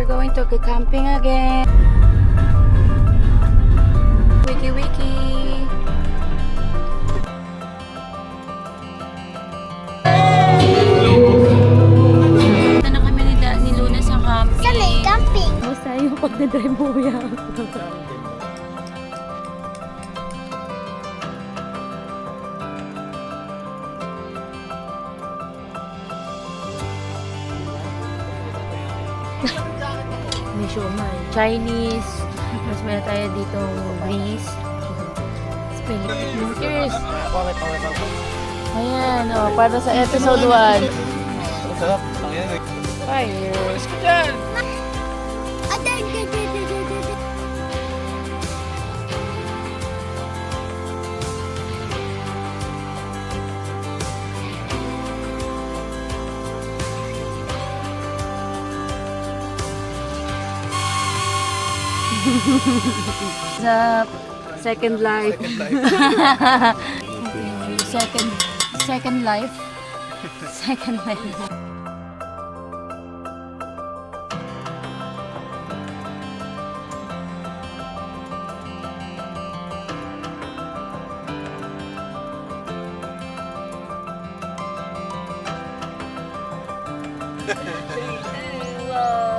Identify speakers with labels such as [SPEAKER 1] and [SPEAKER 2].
[SPEAKER 1] we're going to go camping again. Wiki wiki. Punta na kami ni Luna sa camping.
[SPEAKER 2] Sa may camping.
[SPEAKER 1] Basta yung pag-drive mo yan. May siomay. Chinese. Mas meron tayo dito breeze. Cheers! Ayan, para sa episode 1.
[SPEAKER 3] Sarap. Ang yan eh.
[SPEAKER 1] Fire!
[SPEAKER 3] Let's go dyan!
[SPEAKER 1] The second life. Second life. Second life. Wow.